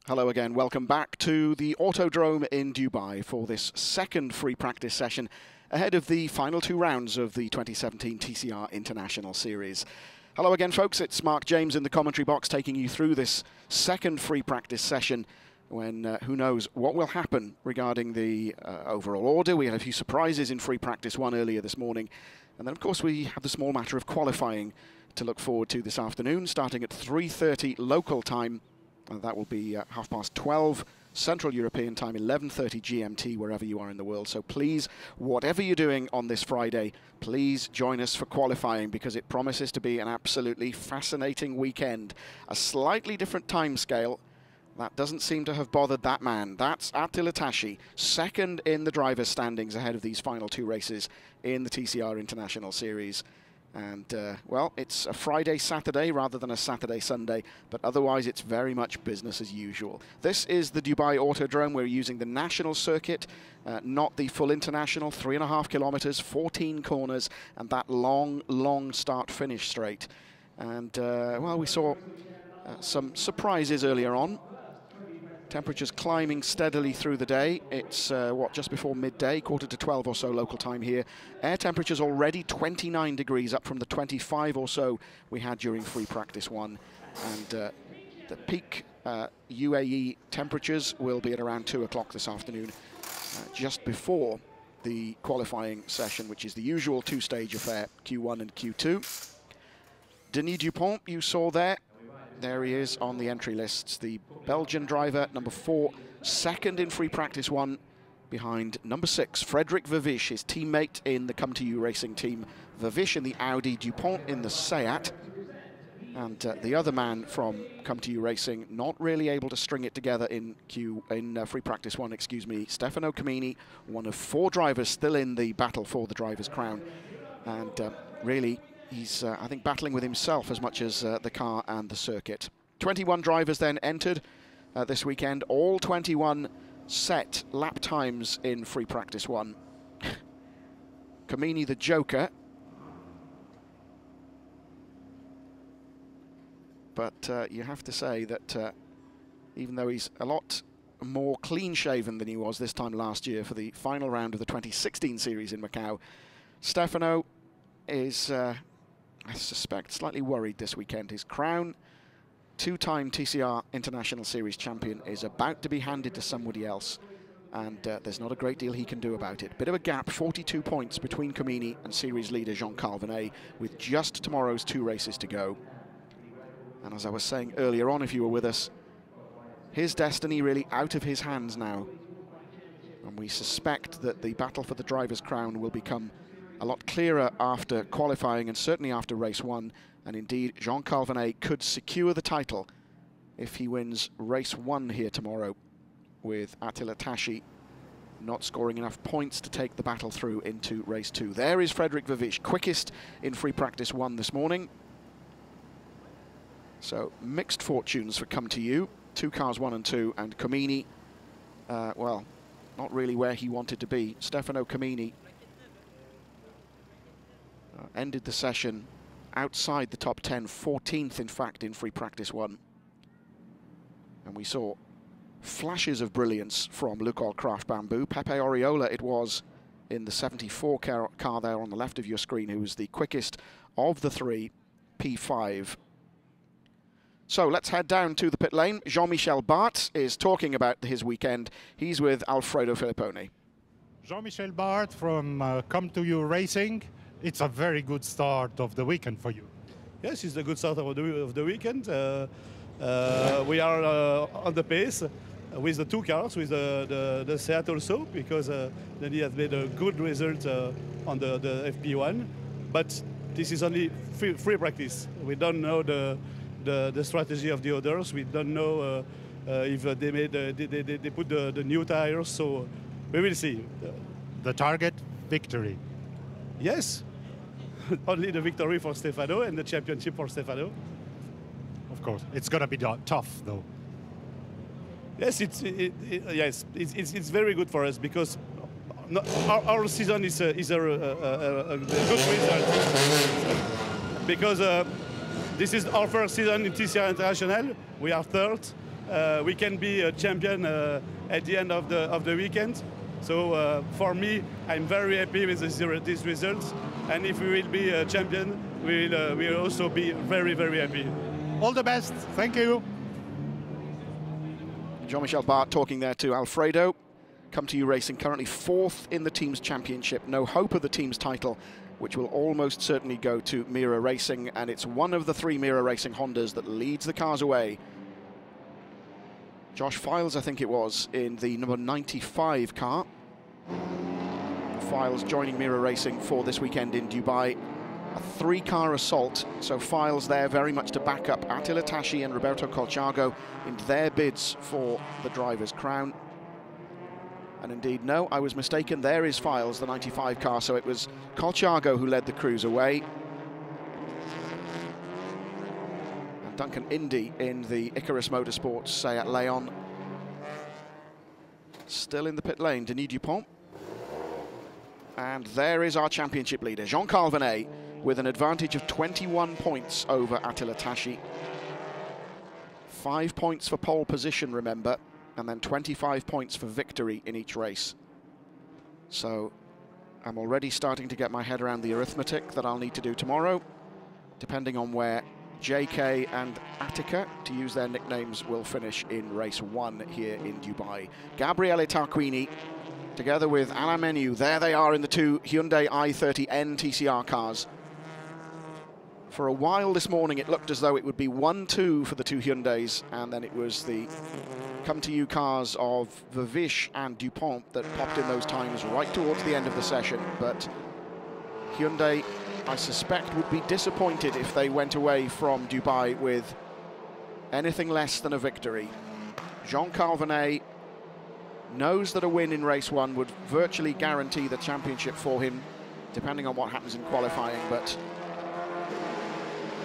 Hello again, welcome back to the Autodrome in Dubai for this second free practice session ahead of the final two rounds of the 2017 TCR International Series. Hello again folks, it's Mark James in the commentary box taking you through this second free practice session when who knows what will happen regarding the overall order. We had a few surprises in free practice one earlier this morning, and then of course we have the small matter of qualifying to look forward to this afternoon, starting at 3:30 local time. That will be 12:30 Central European time, 11:30 GMT, wherever you are in the world. So please, whatever you're doing on this Friday, please join us for qualifying, because it promises to be an absolutely fascinating weekend. A slightly different time scale. That doesn't seem to have bothered that man. That's Attila Tashi, second in the drivers' standings ahead of these final two races in the TCR International Series. And, well, it's a Friday-Saturday rather than a Saturday-Sunday, but otherwise it's very much business as usual. This is the Dubai Autodrome. We're using the national circuit, not the full international, 3.5 kilometers, 14 corners, and that long start-finish straight. And, well, we saw some surprises earlier on. Temperatures climbing steadily through the day. It's, just before midday, 11:45 or so local time here. Air temperatures already 29 degrees, up from the 25 or so we had during free practice one. And the peak UAE temperatures will be at around 2 o'clock this afternoon, just before the qualifying session, which is the usual two-stage affair, Q1 and Q2. Denis Dupont, you saw there. There he is on the entry lists, the Belgian driver, number 4, second in free practice one, behind number 6, Frederik Vervisch, his teammate in the Come To You racing team. Vervisch in the Audi, Dupont in the Seat. And the other man from Come To You Racing, not really able to string it together in free practice one, excuse me, Stefano Camini, one of 4 drivers still in the battle for the driver's crown. And really, he's, I think, battling with himself as much as the car and the circuit. 21 drivers then entered this weekend, all 21 set lap times in free practice one. Camini the joker. But you have to say that even though he's a lot more clean-shaven than he was this time last year for the final round of the 2016 series in Macau, Stefano is, I suspect, slightly worried this weekend. His crown, 2-time TCR International Series champion, is about to be handed to somebody else, and there's not a great deal he can do about it. Bit of a gap, 42 points between Camini and series leader Jean-Carl Venet, with just tomorrow's 2 races to go. And as I was saying earlier on, if you were with us, his destiny really out of his hands now. And we suspect that the battle for the driver's crown will become a lot clearer after qualifying, and certainly after race one. And indeed, Jean-Carl Venet could secure the title if he wins race one here tomorrow, with Attila Tashi not scoring enough points to take the battle through into race 2. There is Frederik Vervisch, quickest in free practice one this morning. So mixed fortunes for Come To You. 2 cars, 1 and 2, and Camini, well, not really where he wanted to be. Stefano Camini ended the session outside the top 10, 14th in fact in free practice one. And we saw flashes of brilliance from Lucas Craft Bamboo. Pepe Oriola it was in the 74 car there on the left of your screen, who was the quickest of the 3, P5. So let's head down to the pit lane. Jean-Michel Bart is talking about his weekend. He's with Alfredo Filipponi. Jean-Michel Bart from Come To You Racing. It's a very good start of the weekend for you. Yes, it's a good start of the weekend. We are on the pace with the 2 cars, with the Seat also, because then he has made a good result on the FP1. But this is only free practice. We don't know the strategy of the others. We don't know if they put the new tires. So we will see. The target, victory. Yes, only the victory for Stefano and the championship for Stefano. Of course, it's going to be tough, though. Yes, it's very good for us, because our season is a good result. Because this is our first season in TCR International. We are third. we can be a champion at the end of the weekend. So for me, I'm very happy with these results. And if we will be a champion, we'll also be very, very happy. All the best. Thank you. Jean-Michel Bart talking there to Alfredo. Come to You Racing, currently 4th in the team's championship. No hope of the team's title, which will almost certainly go to Mira Racing. And it's one of the 3 Mira Racing Hondas that leads the cars away. Josh Files, I think it was, in the number 95 car. Files joining Mira Racing for this weekend in Dubai. A 3-car assault, so Files there very much to back up Attila Tasci and Roberto Colciago in their bids for the driver's crown. And indeed, no, I was mistaken, there is Files, the 95 car, so it was Colciago who led the crews away. And Duncan Indy in the Icarus Motorsports Seat Leon. Still in the pit lane, Denis Dupont. And there is our championship leader, Jean-Carl Venet, with an advantage of 21 points over Attila Tasci. 5 points for pole position, remember, and then 25 points for victory in each race. So I'm already starting to get my head around the arithmetic that I'll need to do tomorrow, depending on where JK and Attica, to use their nicknames, will finish in race 1 here in Dubai. Gabriele Tarquini, together with Alain Menu, there they are in the 2 Hyundai i30N TCR cars. For a while this morning, it looked as though it would be 1-2 for the 2 Hyundais, and then it was the Come To You cars of Vervish and Dupont that popped in those times right towards the end of the session. But Hyundai, I suspect, would be disappointed if they went away from Dubai with anything less than a victory. Jean-Carl Venet knows that a win in race 1 would virtually guarantee the championship for him, depending on what happens in qualifying, but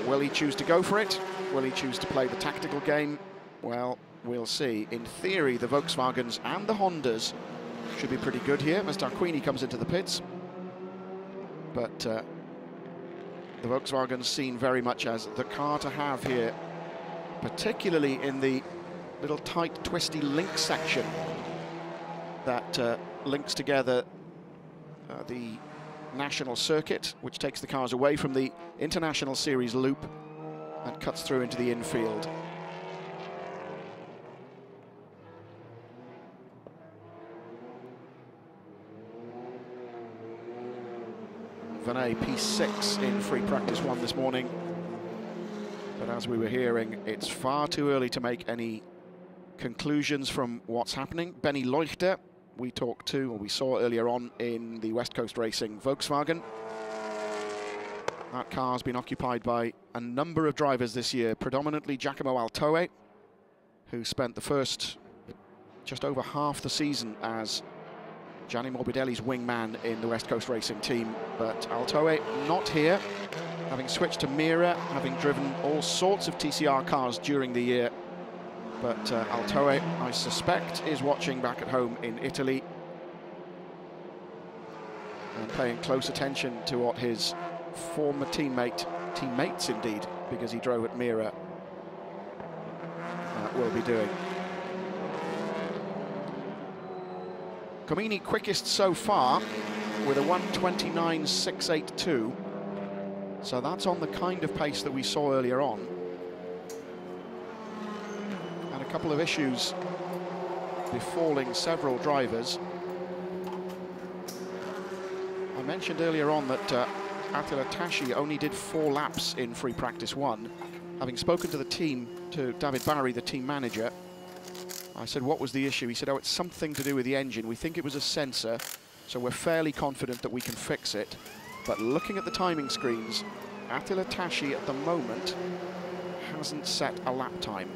will he choose to go for it? Will he choose to play the tactical game? Well, we'll see. In theory, the Volkswagens and the Hondas should be pretty good here as Tarquini comes into the pits. But the Volkswagen's seen very much as the car to have here, particularly in the little tight, twisty link section that links together the national circuit, which takes the cars away from the International Series loop and cuts through into the infield. Venet P6 in free practice 1 this morning. But as we were hearing, it's far too early to make any conclusions from what's happening. Benny Leuchter, we talked to, or we saw earlier on in the West Coast Racing Volkswagen. That car has been occupied by a number of drivers this year, predominantly Giacomo Altoe, who spent the first just over half the season as Gianni Morbidelli's wingman in the West Coast Racing team. But Altoe not here, having switched to Mira, having driven all sorts of TCR cars during the year. But Altoe, I suspect, is watching back at home in Italy and paying close attention to what his former teammates indeed, because he drove at Mira, will be doing. Comini quickest so far with a 1:29.682. So that's on the kind of pace that we saw earlier on. And a couple of issues befalling several drivers. I mentioned earlier on that Attila Tasci only did 4 laps in free practice 1. Having spoken to the team, to David Barry, the team manager, I said, what was the issue? He said, oh, it's something to do with the engine. We think it was a sensor, so we're fairly confident that we can fix it. But looking at the timing screens, Attila Tasci at the moment hasn't set a lap time.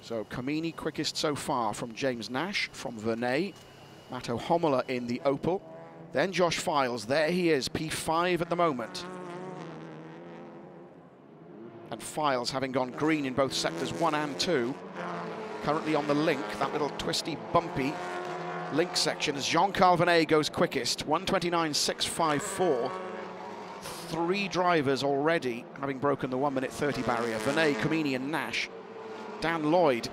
So Comini quickest so far from James Nash, from Venet, Matto Homola in the Opel. Then Josh Files, there he is, P5 at the moment. And Files having gone green in both sectors 1 and 2. Currently on the link, that little twisty, bumpy link section as Jean-Carl Venet goes quickest, 1:29.654. 3 drivers already having broken the 1 minute 30 barrier. Venet, Comini and Nash. Dan Lloyd,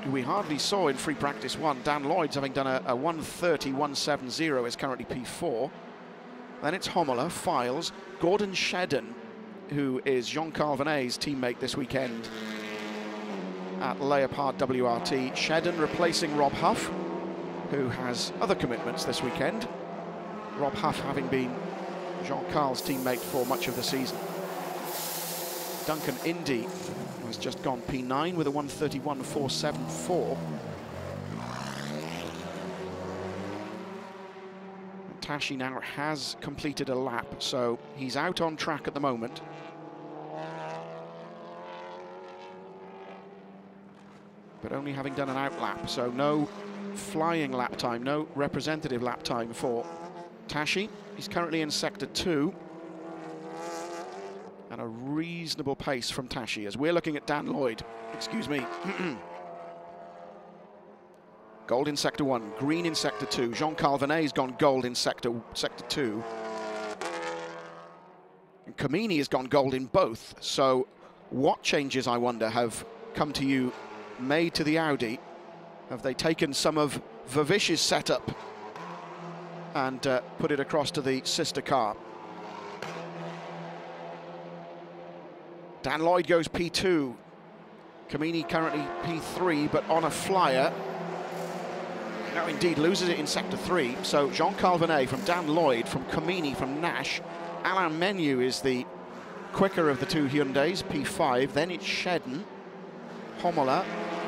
who we hardly saw in free practice 1. Dan Lloyd's having done a 1:30.170 is currently P4. Then it's Homola, Files, Gordon Shedden, who is Jean-Carl Venet's teammate this weekend at Leopard WRT. Shedden replacing Rob Huff, who has other commitments this weekend. Rob Huff having been Jean-Carl's teammate for much of the season. Duncan Indy has just gone P9 with a 1:31.474. Tashi now has completed a lap, so he's out on track at the moment. But only having done an out lap, so no flying lap time, no representative lap time for Tashi. He's currently in sector 2. And a reasonable pace from Tashi as we're looking at Dan Lloyd. Excuse me. Gold in sector 1, green in sector 2. Jean-Carl Venet's gone gold in sector 2. And Comini has gone gold in both. So what changes, I wonder, have come to you made to the Audi? Have they taken some of Vavish's setup and put it across to the sister car? Dan Lloyd goes P2. Comini currently P3, but on a flyer. No, indeed, loses it in sector 3. So Jean-Carl Venet from Dan Lloyd, from Comini, from Nash. Alain Menu is the quicker of the 2 Hyundais, P5. Then it's Shedden, Homola,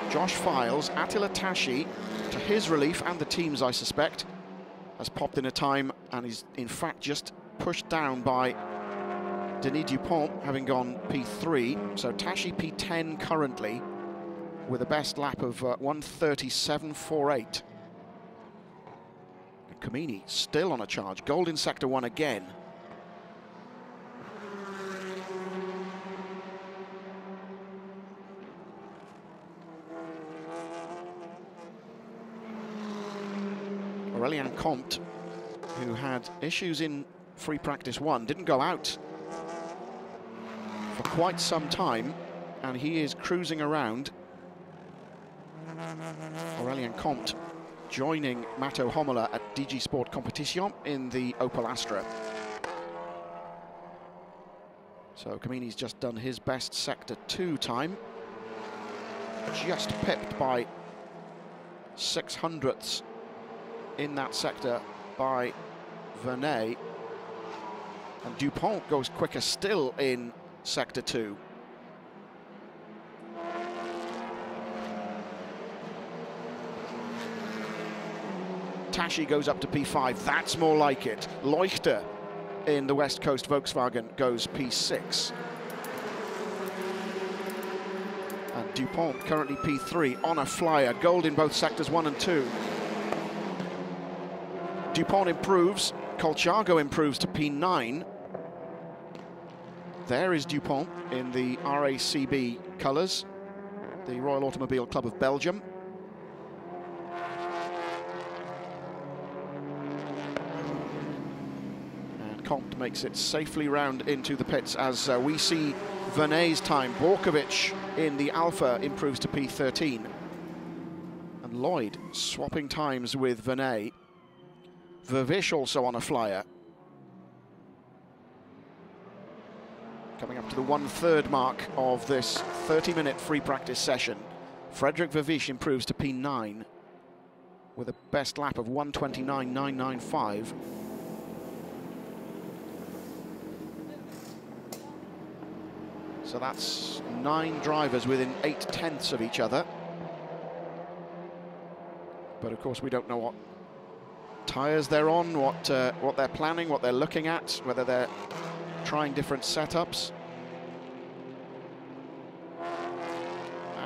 Josh Files, Attila Tashi, to his relief, and the team's, I suspect, has popped in a time and is, in fact, just pushed down by Denis Dupont, having gone P3. So Tashi P10 currently, with a best lap of 1:37.48. Comini still on a charge. Gold in sector 1 again. Aurélien Comte, who had issues in free practice 1, didn't go out for quite some time, and he is cruising around. Aurélien Comte joining Matteo Homola at DG Sport Competition in the Opel Astra. So Comini's just done his best sector 2 time, just pipped by 600ths in that sector by Venet, and Dupont goes quicker still in sector 2. Tashi goes up to P5, that's more like it. Leuchter in the West Coast Volkswagen goes P6. And Dupont currently P3 on a flyer, gold in both sectors 1 and 2. Dupont improves, Colciago improves to P9. There is Dupont in the RACB colours, the Royal Automobile Club of Belgium. Comte makes it safely round into the pits as we see Venet's time. Borkovic in the Alpha improves to P13. And Lloyd swapping times with Venet. Vervish also on a flyer. Coming up to the 1/3 mark of this 30-minute free practice session. Frederick Vervish improves to P9 with a best lap of 1:29.995. So that's 9 drivers within 8/10 of each other. But of course we don't know what tyres they're on, what they're planning, what they're looking at, whether they're trying different setups.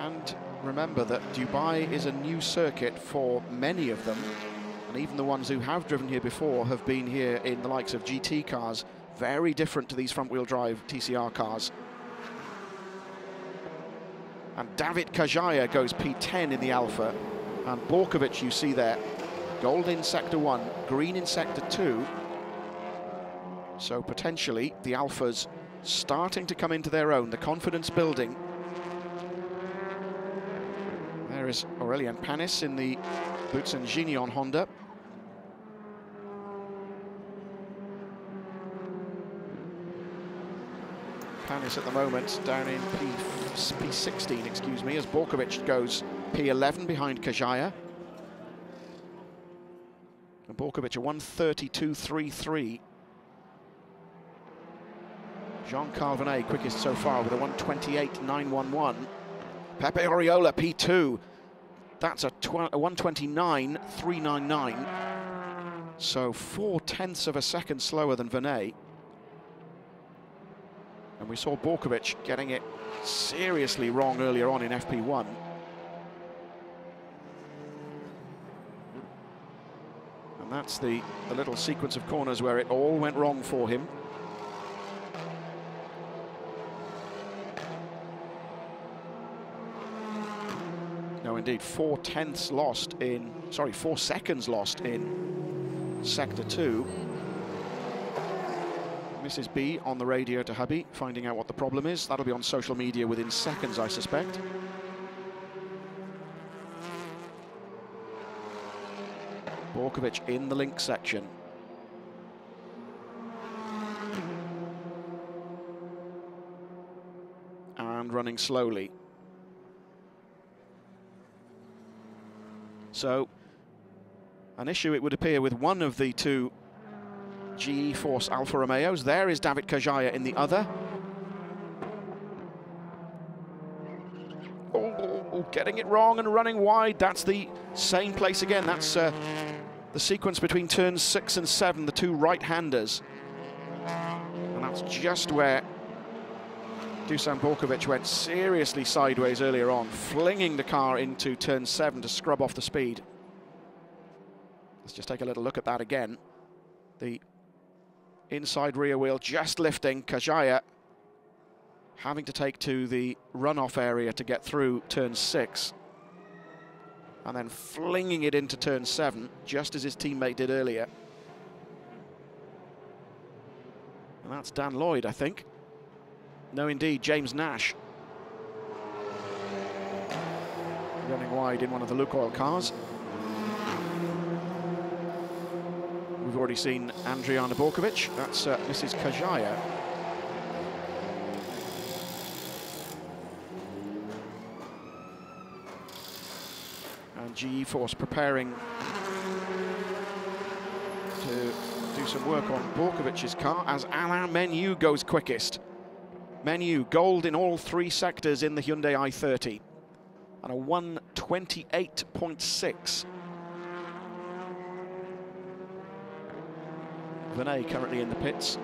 And remember that Dubai is a new circuit for many of them, and even the ones who have driven here before have been here in the likes of GT cars, very different to these front-wheel drive TCR cars. And David Kajaya goes P10 in the Alpha, and Borkovic, you see there, Gold in Sector 1, green in Sector 2. So potentially the Alphas starting to come into their own, the confidence building. There is Aurélien Panis in the Boutsen Gignon Honda. Panis at the moment down in P16, excuse me, as Borkovic goes P11 behind Kajaya. And Borkovic a 1:32.33. Jean Carvenet quickest so far with a 1:28.911. Pepe Oriola P2. That's a 1:29.399. So 0.4 of a second slower than Venet. And we saw Borkovic getting it seriously wrong earlier on in FP1. And that's the little sequence of corners where it all went wrong for him. No, indeed, 4 seconds lost in Sector 2. Mrs. B on the radio to hubby, finding out what the problem is. That'll be on social media within seconds, I suspect. Borkovic in the link section. And running slowly. So, an issue it would appear with one of the two GE Force Alfa Romeos. There is David Kajaya in the other. Oh, getting it wrong and running wide. That's the same place again. That's the sequence between turns 6 and 7, the two right-handers. And that's just where Dusan Borkovic went seriously sideways earlier on, flinging the car into turn 7 to scrub off the speed. Let's just take a little look at that again. The inside rear wheel just lifting, Kajaya having to take to the runoff area to get through turn 6. And then flinging it into turn 7, just as his teammate did earlier. And that's Dan Lloyd, I think. No, indeed, James Nash. Running wide in one of the Lukoil cars. We've already seen Andriana Borkovic. That's Mrs. Kajaya. And GE Force preparing to do some work on Borkovic's car as Alain Menu goes quickest. Menu, gold in all 3 sectors in the Hyundai i30. And a 1:28.6. Venet currently in the pits.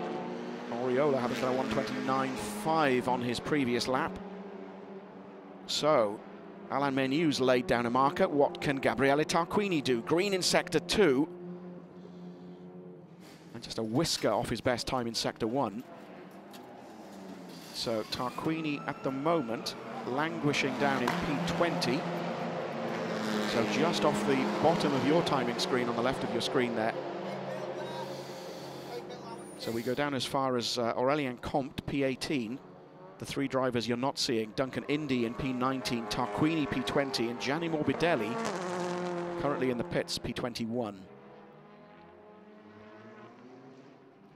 Oriola having done a 1:29.5 on his previous lap. So, Alain Menu's laid down a marker. What can Gabriele Tarquini do? Green in Sector 2. And just a whisker off his best time in Sector 1. So Tarquini at the moment languishing down in P20. So just off the bottom of your timing screen on the left of your screen there. So we go down as far as Aurélien Comte, P18. The 3 drivers you're not seeing, Duncan Indy in P19, Tarquini P20, and Gianni Morbidelli currently in the pits, P21.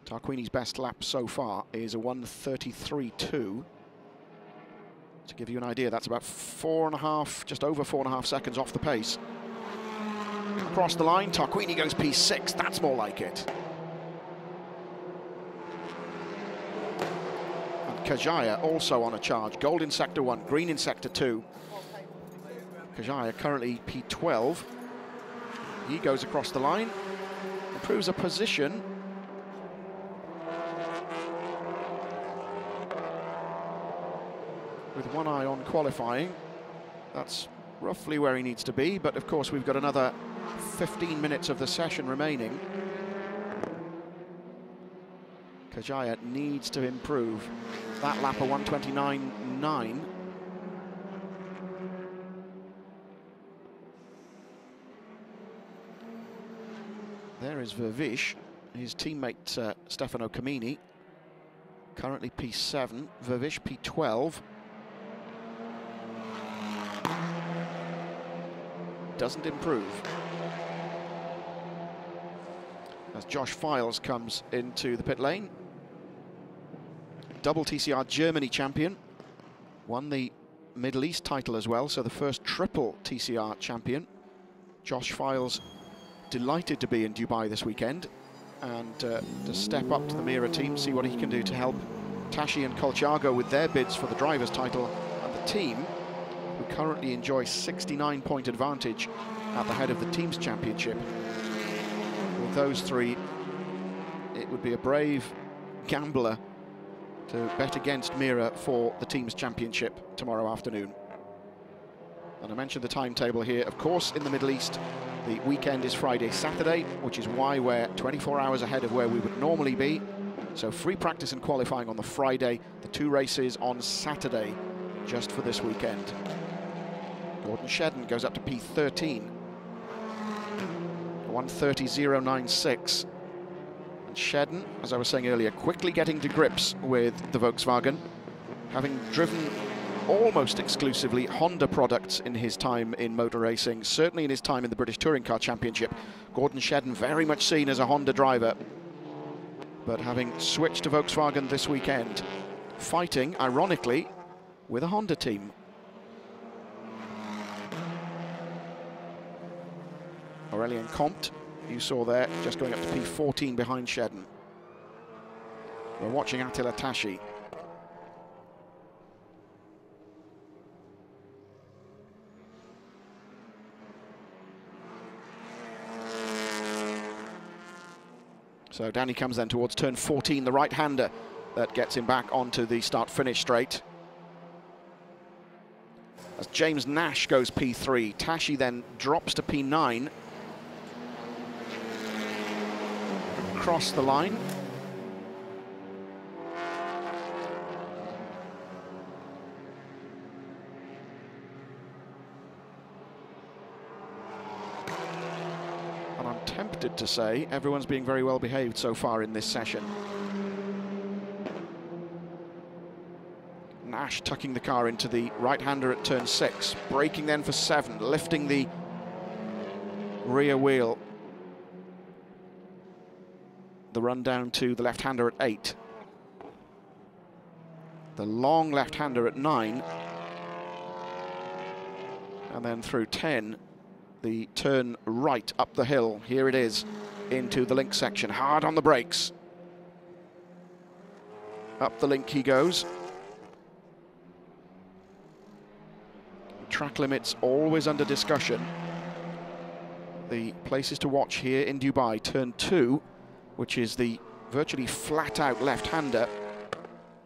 Tarquini's best lap so far is a 1:33.2. To give you an idea, that's about 4.5, just over 4.5 seconds off the pace. Across the line, Tarquini goes P6, that's more like it. And Kajaya also on a charge, gold in Sector 1, green in Sector 2. Kajaya currently P12. He goes across the line, improves a position. With one eye on qualifying. That's roughly where he needs to be, but of course we've got another 15 minutes of the session remaining. Kajaya needs to improve. That lap a 1:29.9. there is Vervish, his teammate Stefano Camini, currently P7, Vervish P12. Doesn't improve. As Josh Files comes into the pit lane. Double TCR Germany champion. Won the Middle East title as well, so the first triple TCR champion. Josh Files delighted to be in Dubai this weekend and to step up to the Mira team, see what he can do to help Tashi and Colciago with their bids for the driver's title, and the team, who currently enjoy 69-point advantage at the head of the team's championship. With those three, it would be a brave gambler to bet against Mira for the team's championship tomorrow afternoon. And I mentioned the timetable here. Of course, in the Middle East, the weekend is Friday, Saturday, which is why we're 24 hours ahead of where we would normally be. So free practice and qualifying on the Friday, the 2 races on Saturday, just for this weekend. Gordon Shedden goes up to P13. 1:30.096. And Shedden, as I was saying earlier, quickly getting to grips with the Volkswagen, having driven almost exclusively Honda products in his time in motor racing, certainly in his time in the British Touring Car Championship. Gordon Shedden very much seen as a Honda driver, but having switched to Volkswagen this weekend, fighting, ironically, with a Honda team. Aurelien Comte, you saw there, just going up to P14 behind Shedden. We're watching Attila Tashi. So down he comes then towards turn 14, the right-hander that gets him back onto the start-finish straight. As James Nash goes P3, Tashi then drops to P9. Across the line. And I'm tempted to say everyone's being very well behaved so far in this session. Nash tucking the car into the right-hander at turn 6, braking then for 7, lifting the rear wheel. The run down to the left-hander at 8. The long left-hander at 9. And then through 10, the turn right up the hill. Here it is, into the link section. Hard on the brakes. Up the link he goes. Track limits always under discussion. The places to watch here in Dubai, turn 2, which is the virtually flat-out left-hander.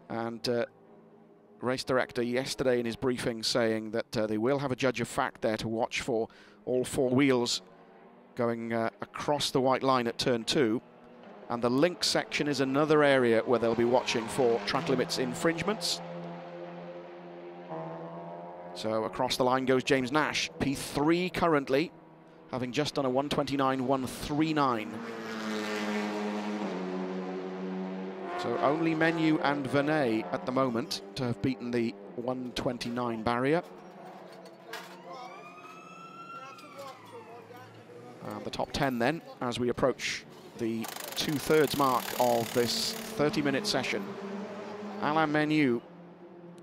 And race director yesterday in his briefing saying that they will have a judge of fact there to watch for all 4 wheels going across the white line at turn 2. And the link section is another area where they'll be watching for track limits infringements. So across the line goes James Nash, P3 currently, having just done a 1:29.139. So only Menu and Vernet at the moment to have beaten the 1:29 barrier. And the top 10 then, as we approach the 2/3 mark of this 30-minute session. Alain Menu,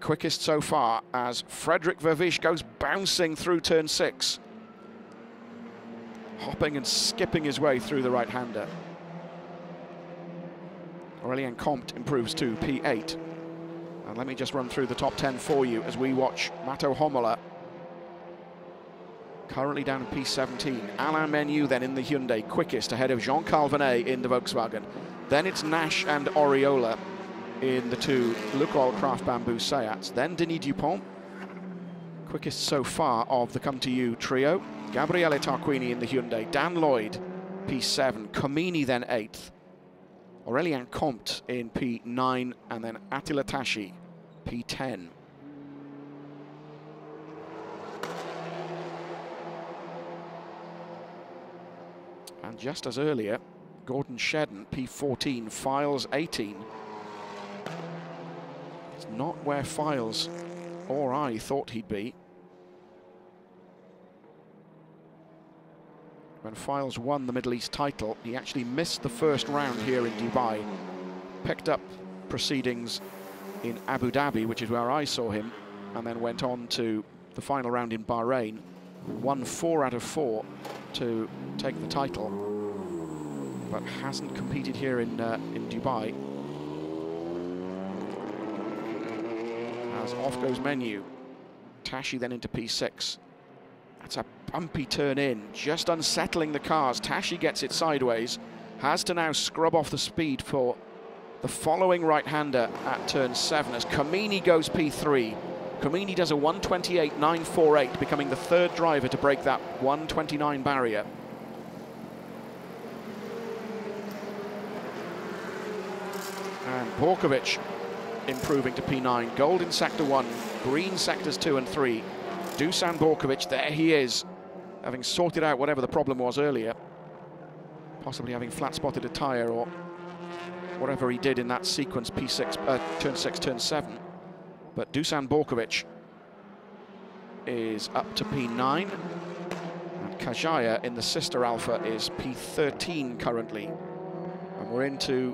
quickest so far, as Frederick Vervish goes bouncing through turn 6. Hopping and skipping his way through the right-hander. Aurelien Comte improves to P8. And let me just run through the top 10 for you as we watch Matto Homola, currently down in P17. Alain Menu then in the Hyundai, quickest, ahead of Jean-Carl Vernet in the Volkswagen. Then it's Nash and Oriola in the 2 Lukoil Craft Bamboo Seats. Then Denis Dupont, quickest so far of the Come To You trio. Gabriele Tarquini in the Hyundai. Dan Lloyd, P7. Comini then 8th. Aurelien Comte in P9. And then Attila Tashi, P10. And just as earlier, Gordon Shedden, P14, Files 18. It's not where Files or I thought he'd be. When Files won the Middle East title, he actually missed the first round here in Dubai, picked up proceedings in Abu Dhabi, which is where I saw him, and then went on to the final round in Bahrain, won 4 out of 4 to take the title, but hasn't competed here in Dubai. As off goes Menu. Tashi then into P6. That's a bumpy turn in, just unsettling the cars. Tashi gets it sideways, has to now scrub off the speed for the following right-hander at turn 7 as Kamini goes P3. Kamini does a 1:28.948, becoming the 3rd driver to break that 1:29 barrier. And Borkovic improving to P9. Gold in sector 1, green sectors 2 and 3. Dusan Borkovic, there he is, having sorted out whatever the problem was earlier, possibly having flat-spotted a tyre or whatever he did in that sequence, P6, turn 6, turn 7. But Dusan Borkovic is up to P9. And Kajaya in the sister Alpha is P13 currently. And we're into,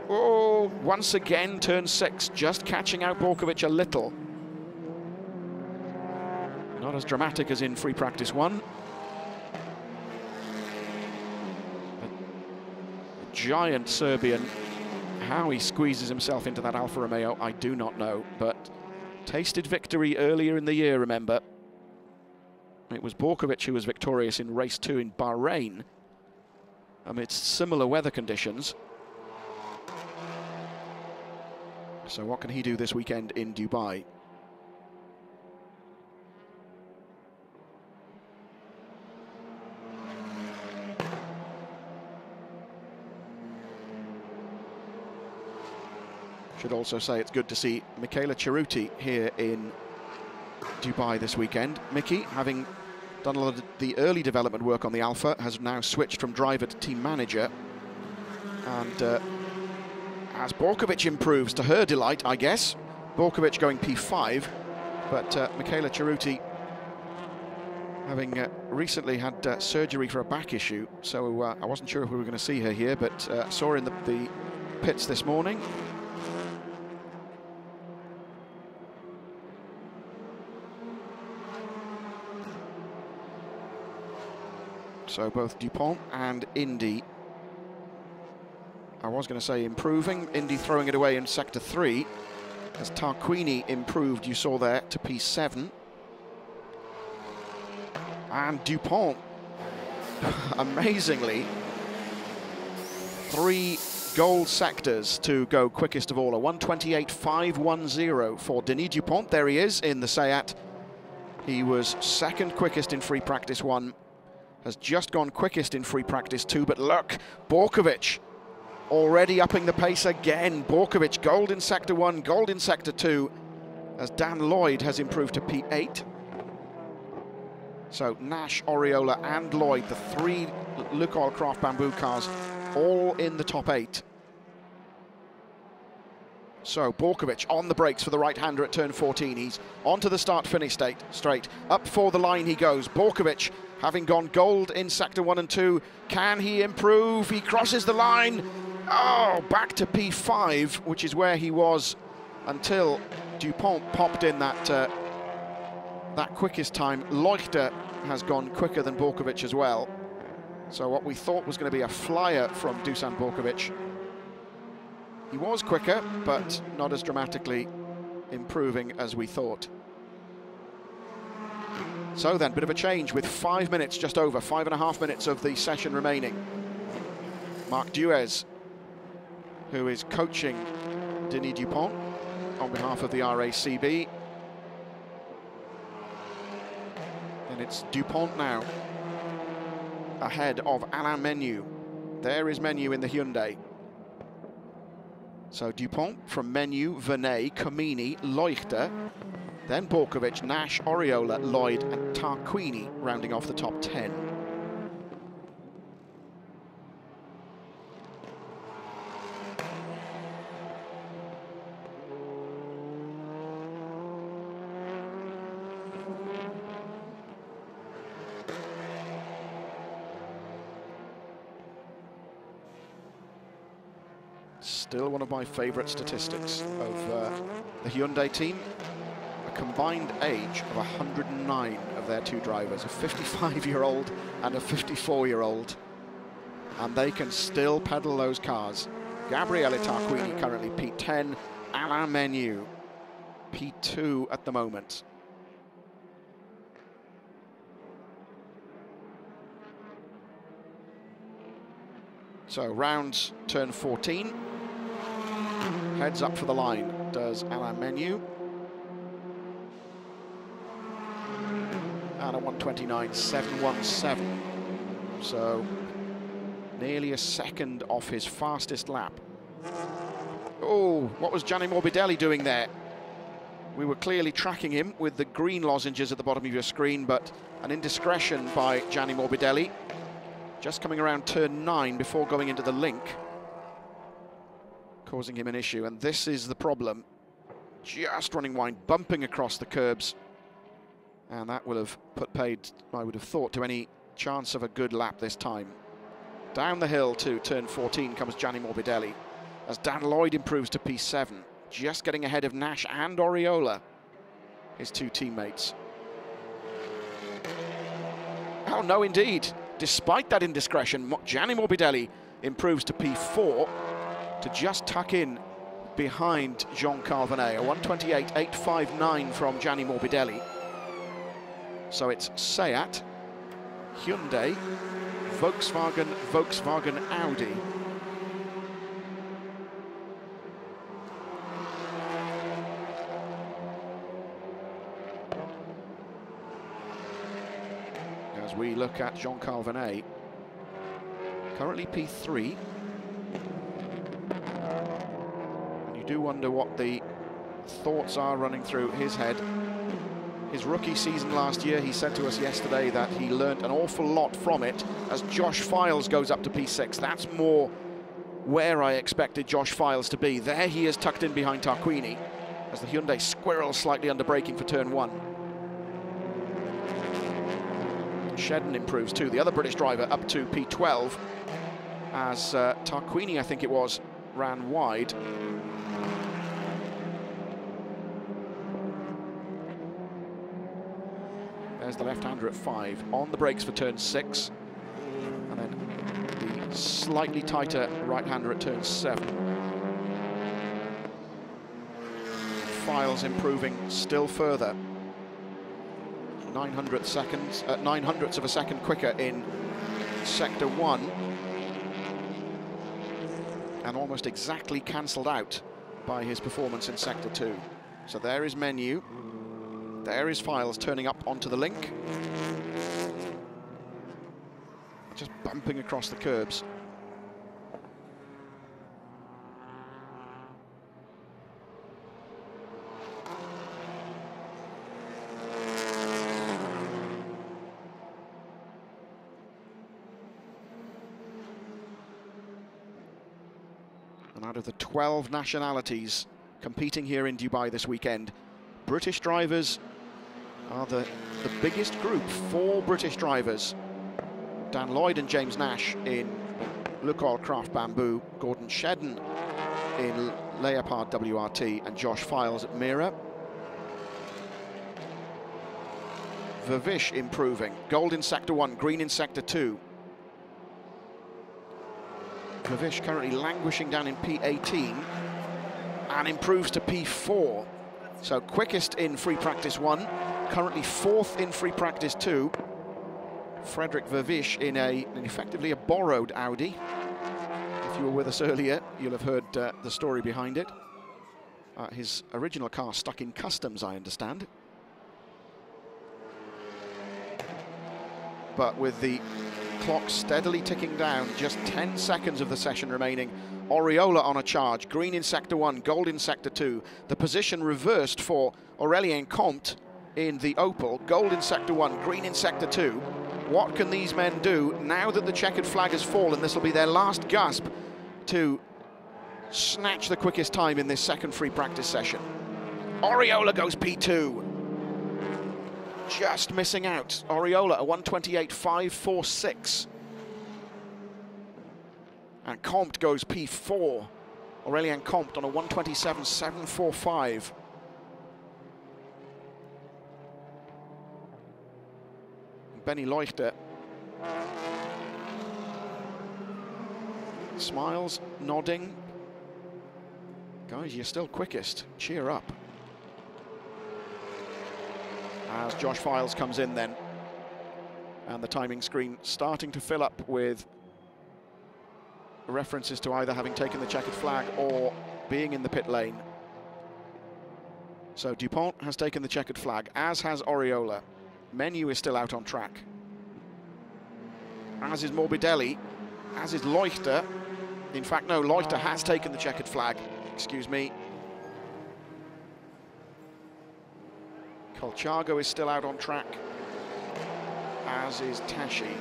oh, once again, turn 6, just catching out Borkovic a little. Not as dramatic as in free practice 1. A giant Serbian. How he squeezes himself into that Alfa Romeo, I do not know, but tasted victory earlier in the year, remember. It was Borkovic who was victorious in race 2 in Bahrain amidst similar weather conditions. So what can he do this weekend in Dubai? Should also say it's good to see Michela Cerruti here in Dubai this weekend. Mickey, having done a lot of the early development work on the Alpha, has now switched from driver to team manager. And as Borkovic improves, to her delight, I guess, Borkovic going P5, but Michela Cerruti having recently had surgery for a back issue, so I wasn't sure if we were going to see her here, but saw her in the pits this morning. So both DuPont and Indy, I was going to say improving. Indy throwing it away in sector 3 as Tarquini improved, you saw there, to P7. And DuPont, amazingly, 3 gold sectors to go quickest of all. A 1:28.510 for Denis DuPont. There he is in the Seat. He was 2nd quickest in free practice 1. Has just gone quickest in free practice 2, but look, Borkovic already upping the pace again. Borkovic, gold in sector 1, gold in sector 2, as Dan Lloyd has improved to P8. So Nash, Oriola and Lloyd, the 3 Lukoil Craft Bamboo cars, all in the top 8. So Borkovic on the brakes for the right-hander at turn 14. He's onto the start-finish straight. Up for the line he goes. Borkovic, having gone gold in sector 1 and 2. Can he improve? He crosses the line. Oh, back to P5, which is where he was until DuPont popped in that quickest time. Leuchter has gone quicker than Borkovic as well. So what we thought was going to be a flyer from Dusan Borkovic, he was quicker, but not as dramatically improving as we thought. So then, bit of a change with 5 minutes, just over 5.5 minutes of the session remaining. Marc Duez, who is coaching Denis DuPont on behalf of the RACB. And it's DuPont now, ahead of Alain Menu. There is Menu in the Hyundai. So DuPont from Menu, Vernet, Kamini, Leuchter, then Borkovic, Nash, Oriola, Lloyd and Tarquini rounding off the top 10. Still one of my favourite statistics of the Hyundai team. A combined age of 109 of their two drivers, a 55-year-old and a 54-year-old. And they can still pedal those cars. Gabriele Tarquini currently P10, Alain Menu P2 at the moment. So rounds turn 14. Heads up for the line does Alain Menu. And a 1:29.717. So nearly a second off his fastest lap. Oh, what was Gianni Morbidelli doing there? We were clearly tracking him with the green lozenges at the bottom of your screen, but an indiscretion by Gianni Morbidelli. Just coming around turn 9 before going into the link, causing him an issue. And this is the problem. Just running wide, bumping across the curbs. And that will have put paid, I would have thought, to any chance of a good lap this time. Down the hill to turn 14 comes Gianni Morbidelli, as Dan Lloyd improves to P7, just getting ahead of Nash and Oriola, his two teammates. Oh, no, indeed. Despite that indiscretion, Gianni Morbidelli improves to P4 to just tuck in behind Jean-Carl Venet. A 1:28.859 from Gianni Morbidelli. So it's Seat, Hyundai, Volkswagen, Audi. As we look at Jean-Carl Venet, currently P3. And you do wonder what the thoughts are running through his head. His rookie season last year, he said to us yesterday that he learnt an awful lot from it as Josh Files goes up to P6. That's more where I expected Josh Files to be. There he is tucked in behind Tarquini as the Hyundai squirrels slightly under braking for turn 1. Shedden improves too, the other British driver, up to P12 as Tarquini, I think it was, ran wide. There's the left-hander at 5, on the brakes for turn 6, and then the slightly tighter right-hander at turn 7. Files improving still further. 900ths of a second quicker in sector 1, and almost exactly cancelled out by his performance in sector 2. So there is Menu. There is Files turning up onto the link. Just bumping across the curbs. And out of the 12 nationalities competing here in Dubai this weekend, British drivers are the biggest group. 4 British drivers. Dan Lloyd and James Nash in Lukoil Craft Bamboo, Gordon Shedden in Leopard WRT, and Josh Files at Mira. Vervish improving. Gold in sector 1, green in sector 2. Vervish currently languishing down in P18 and improves to P4. So quickest in free practice 1, currently 4th in free practice 2. Frederick Vervish in effectively a borrowed Audi. If you were with us earlier, you'll have heard the story behind it. His original car stuck in customs, I understand. But with the clock steadily ticking down, just 10 seconds of the session remaining, Oriola on a charge, green in sector 1, gold in sector 2. The position reversed for Aurélien Comte in the Opel, gold in sector 1, green in sector 2. What can these men do now that the checkered flag has fallen? This will be their last gasp to snatch the quickest time in this second free practice session. Oriola goes P2. Just missing out. Oriola, a 1:28.546. And Comte goes P4. Aurélien Comte on a 1:27.745. Benny Leuchter smiles, nodding. Guys, you're still quickest. Cheer up. As Josh Files comes in then. And the timing screen starting to fill up with references to either having taken the checkered flag or being in the pit lane. So Dupont has taken the checkered flag, as has Oriola. Menu is still out on track. As is Morbidelli, as is Leuchter. In fact, no, Leuchter has taken the checkered flag. Excuse me. Colchago is still out on track, as is Tashi.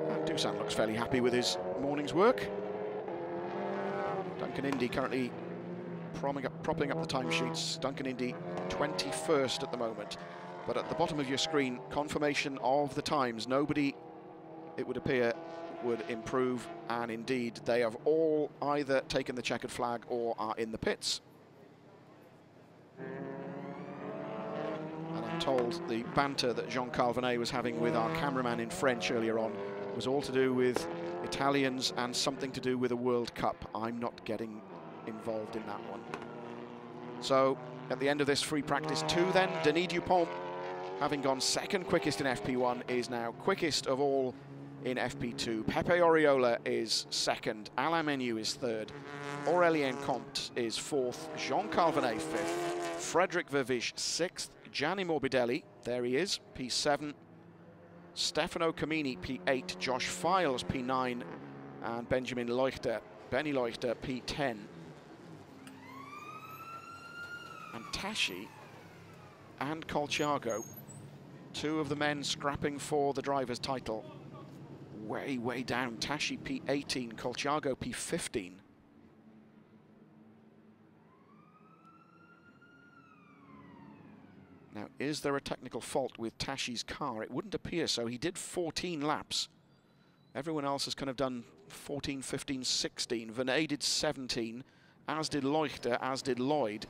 And Dusan looks fairly happy with his morning's work. Duncan Indy currently propping up the timesheets. Duncan Indy 21st at the moment. But at the bottom of your screen, confirmation of the times. Nobody, it would appear, would improve, and indeed they have all either taken the checkered flag or are in the pits. And I'm told the banter that Jean Calvinet was having with our cameraman in French earlier on was all to do with Italians and something to do with a World Cup. I'm not getting involved in that one. So at the end of this free practice 2 then, Denis Dupont, having gone second quickest in FP1, is now quickest of all in FP2. Pepe Oriola is second, Alain Menu is third, Aurélien Comte is fourth, Jean Calvinet fifth, Frédéric Verviche sixth, Gianni Morbidelli, there he is, P7, Stefano Camini P8, Josh Files P9, and Benny Leuchter, P10. And Tashi and Colchago, two of the men scrapping for the driver's title, way down. Tashi P18, Colchago P15. Now, is there a technical fault with Tashi's car? It wouldn't appear so. He did 14 laps. Everyone else has kind of done 14, 15, 16. Venet did 17, as did Leuchter, as did Lloyd.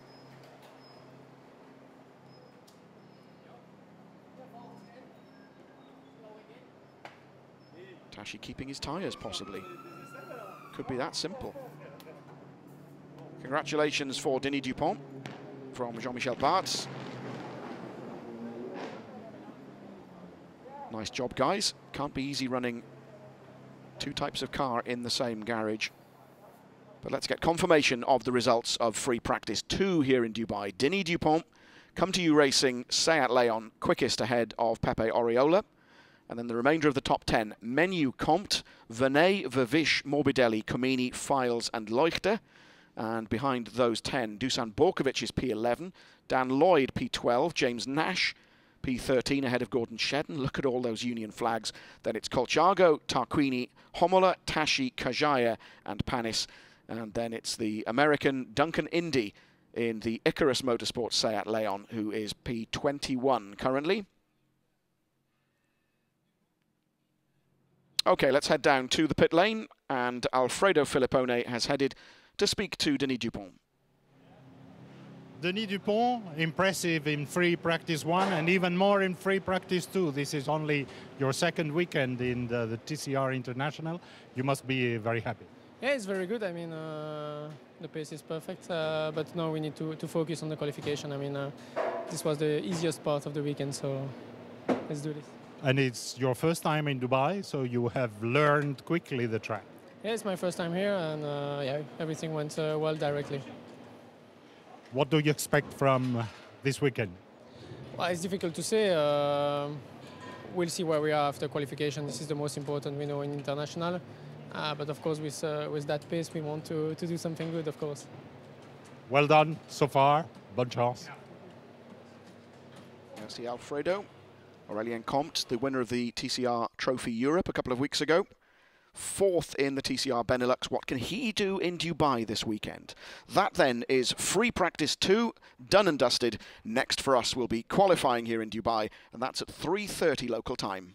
Tashi keeping his tyres, possibly. Could be that simple. Congratulations for Denis Dupont from Jean-Michel Barthes. Nice job, guys. Can't be easy running two types of car in the same garage. But let's get confirmation of the results of free practice 2 here in Dubai. Denis Dupont, Come To You Racing, Seat Leon, quickest ahead of Pepe Oriola. And then the remainder of the top 10, Menu, Comte, Venet, Verviche, Morbidelli, Comini, Files and Leuchter. And behind those 10, Dusan Borkovic is P11, Dan Lloyd P12, James Nash P13 ahead of Gordon Shedden. Look at all those Union flags. Then it's Colchago, Tarquini, Homola, Tashi, Kajaya and Panis. And then it's the American Duncan Indy in the Icarus Motorsports Seat Leon, who is P21 currently. Okay, let's head down to the pit lane, and Alfredo Filippone has headed to speak to Denis Dupont. Denis Dupont, impressive in free practice 1 and even more in free practice 2. This is only your second weekend in the TCR International. You must be very happy. Yeah, it's very good. I mean, the pace is perfect, but now we need to focus on the qualification. I mean, this was the easiest part of the weekend, so let's do this. And it's your first time in Dubai, so you have learned quickly the track. Yeah, it's my first time here, and yeah, everything went well directly. What do you expect from this weekend? Well, it's difficult to say. We'll see where we are after qualification. This is the most important, we know, in international. But of course, with that pace, we want to do something good, of course. Well done so far. Bonne chance. Merci, Alfredo. Aurélien Comte, the winner of the TCR Trophy Europe a couple of weeks ago. 4th in the TCR Benelux. What can he do in Dubai this weekend? That then is free practice 2, done and dusted. Next for us will be qualifying here in Dubai, and that's at 3:30 local time.